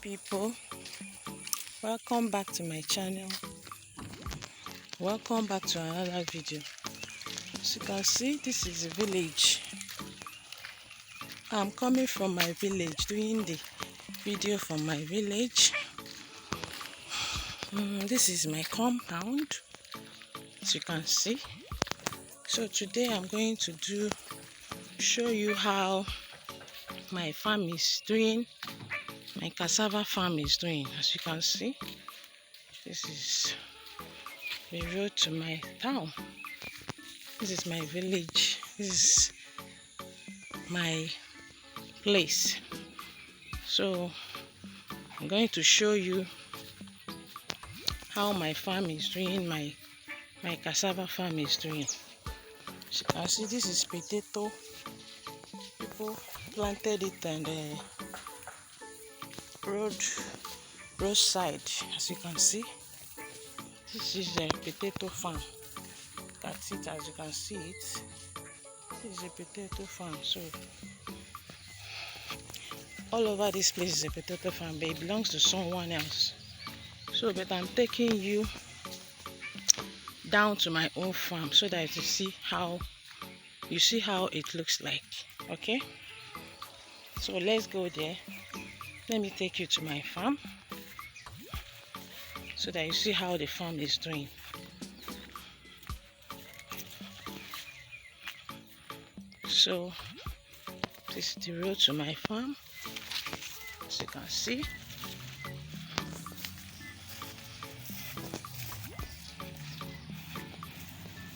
People, welcome back to my channel. Welcome back to another video. As you can see, this is a village. I'm coming from my village, doing the video from my village. This is my compound, as you can see. So today I'm going to show you how my farm is doing. My cassava farm is doing. As you can see, this is the road to my town. This is my village. This is my place. So I'm going to show you how my farm is doing, my cassava farm is doing. As you can see, this is potato. People planted it on the roadside. As you can see, this is a potato farm. That's it. As you can see it, this is a potato farm. So all over this place is a potato farm, but it belongs to someone else. So but I'm taking you down to my own farm so that you see how it looks like. Okay, so let's go there. Let me take you to my farm so that you see how the farm is doing. So this is the road to my farm, as you can see.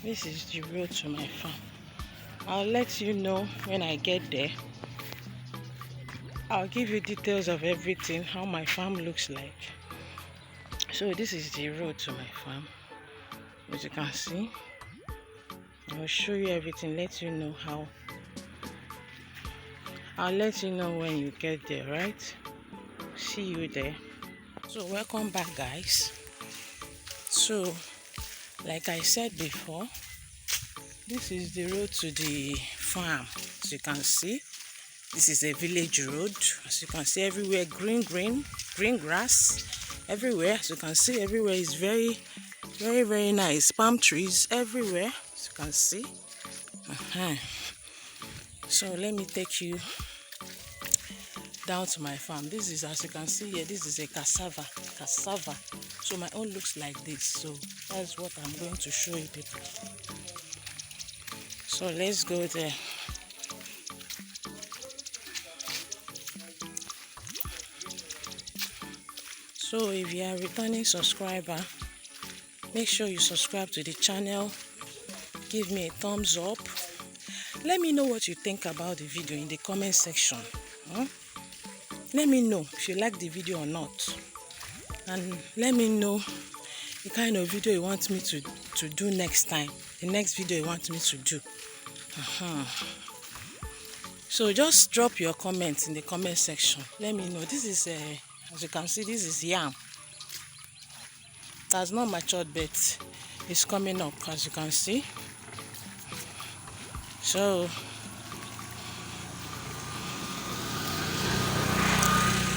This is the road to my farm. I'll let you know when I get there. I'll give you details of everything, how my farm looks like. So this is the road to my farm, as you can see. I'll show you everything, let you know how. I'll let you know when you get there, right? See you there. So welcome back, guys. So like I said before, this is the road to the farm. As you can see, this is a village road. As you can see, everywhere green grass everywhere. As you can see, everywhere is very nice. Palm trees everywhere, as you can see. So let me take you down to my farm. This is, as you can see here, this is a cassava. So my own looks like this. So that's what I'm going to show you people. So let's go there. So if you are a returning subscriber, make sure you subscribe to the channel. Give me a thumbs up. Let me know what you think about the video in the comment section. Let me know if you like the video or not. And let me know the kind of video you want me to do next time. The next video you want me to do. So just drop your comments in the comment section. Let me know. This is as you can see, this is yam. That's not matured, but it's coming up, as you can see. So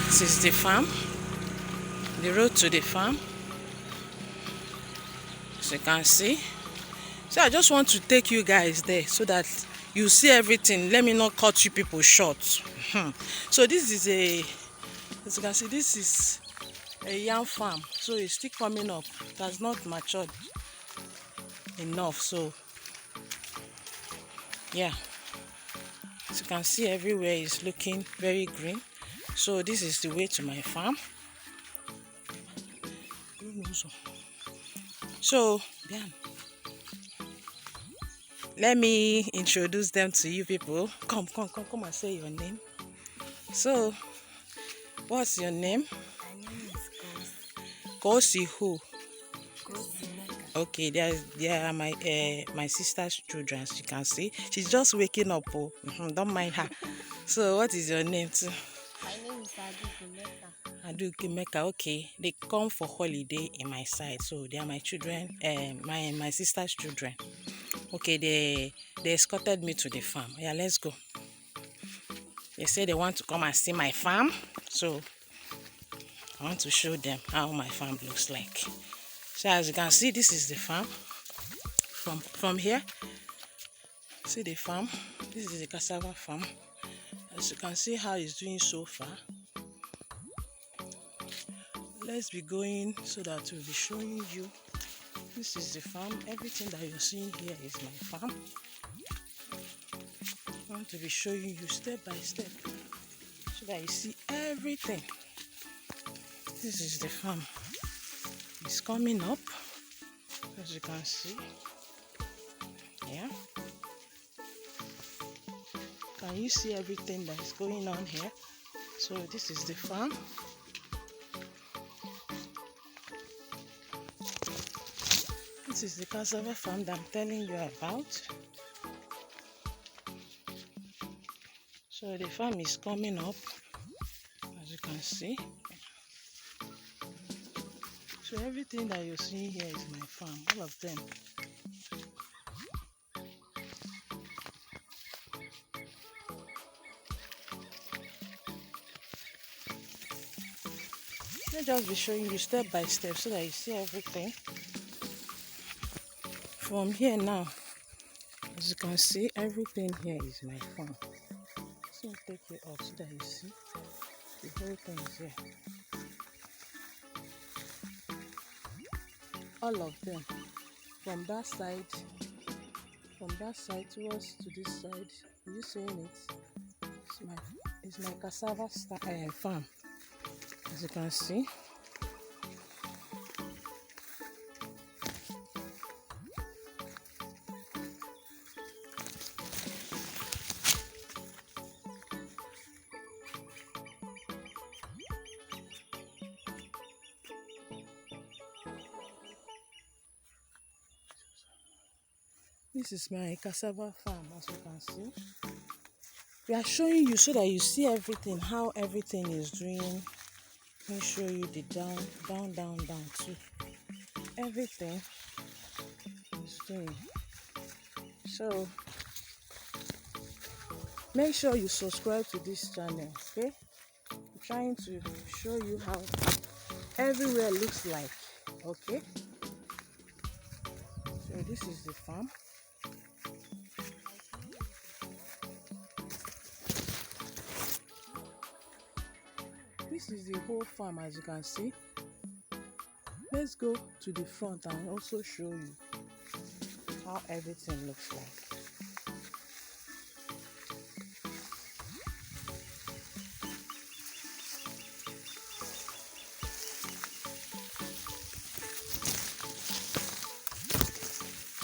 this is the farm, the road to the farm, as you can see. So I just want to take you guys there so that you see everything. Let me not cut you people short. So this is as you can see, this is a yam farm. So it's still coming up. It has not matured enough. So yeah, as you can see, everywhere is looking very green. So this is the way to my farm. So yeah, let me introduce them to you people. Come and say your name. So what's your name? My name is Kosi who? Kosi Meka. Okay, they are my sister's children, as you can see. She's just waking up. Don't mind her. So what is your name too? My name is Meka. Meka. Okay, they come for holiday in my side, so they are my children. My sister's children. Okay, they escorted me to the farm. Yeah, let's go. They say they want to come and see my farm, so I want to show them how my farm looks like. So as you can see, this is the farm. From here, see the farm. This is the cassava farm. As you can see how it's doing so far. Let's be going so that we'll be showing you. This is the farm. Everything that you're seeing here is my farm. I want to be showing you step by step so that you see everything. This is the farm. It's coming up, as you can see. Yeah. Can you see everything that is going on here? So this is the farm. This is the cassava farm that I'm telling you about. So the farm is coming up, as you can see. So everything that you're seeing here is my farm, all of them. I'll just be showing you step by step so that you see everything. From here now, as you can see, everything here is my farm. So I'll take you up so that you see the whole thing is here. All of them. From that side towards to this side. Are you seeing it? It's my cassava farm. As you can see. This is my cassava farm, as you can see. We are showing you so that you see everything, how everything is doing. Let me show you the down too. Everything is doing. So make sure you subscribe to this channel, okay? I'm trying to show you how everywhere looks like, okay? So this is the farm. This is the whole farm, as you can see. Let's go to the front and also show you how everything looks like.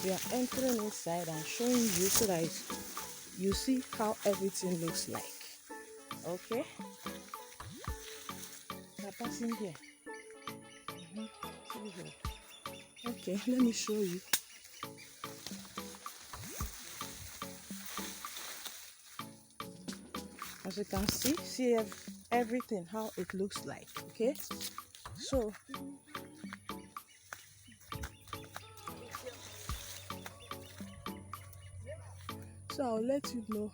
We are entering inside and showing you so that you see how everything looks like. Okay? We are passing here. Okay, let me show you. As you can see everything how it looks like. Okay? So I'll let you know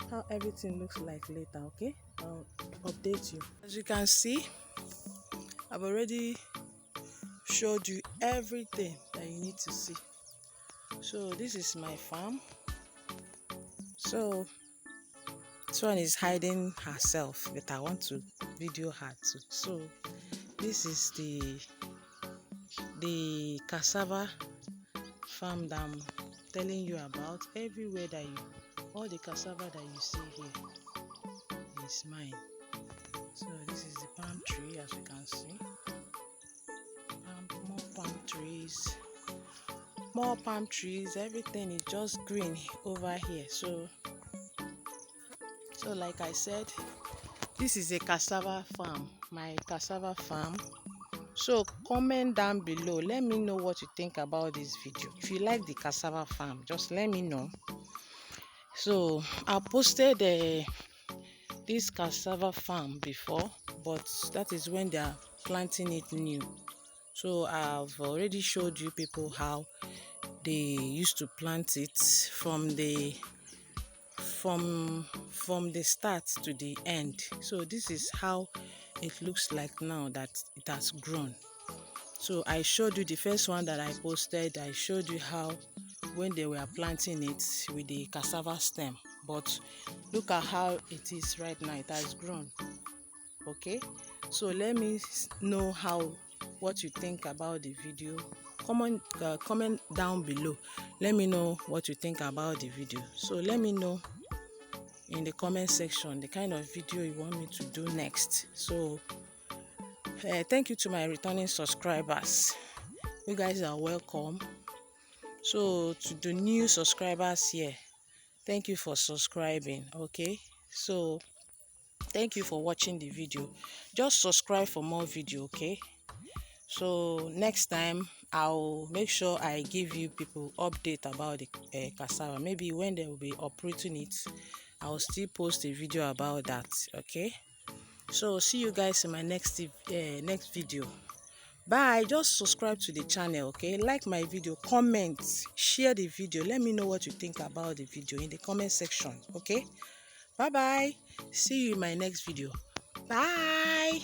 how everything looks like later, okay? I'll update you. As you can see, I've already showed you everything that you need to see. So this is my farm. So this one is hiding herself, but I want to video her too. So this is the cassava farm that I'm telling you about. Everywhere that all the cassava that you see here is mine. So this is the palm tree, as you can see. More palm trees, everything is just green over here. So like I said, this is a cassava farm, my cassava farm. So comment down below, let me know what you think about this video. If you like the cassava farm, just let me know. So I posted this cassava farm before, but that is when they are planting it new. So I've already showed you people how they used to plant it from the start to the end. So this is how it looks like now that it has grown. So I showed you the first one that I posted. I showed you how when they were planting it with the cassava stem, but look at how it is right now. It has grown. Okay, so let me know what you think about the video. Comment down below. Let me know what you think about the video. So let me know in the comment section the kind of video you want me to do next. So thank you to my returning subscribers. You guys are welcome. So to the new subscribers here, thank you for subscribing. Okay, so thank you for watching the video. Just subscribe for more video. Okay, so next time I'll make sure I give you people update about the cassava. Maybe when they will be uprooting it, I'll still post a video about that. Okay, so see you guys in my next video. Bye. Just subscribe to the channel. Okay, like my video, comment, share the video. Let me know what you think about the video in the comment section. Okay, bye bye. See you in my next video. Bye.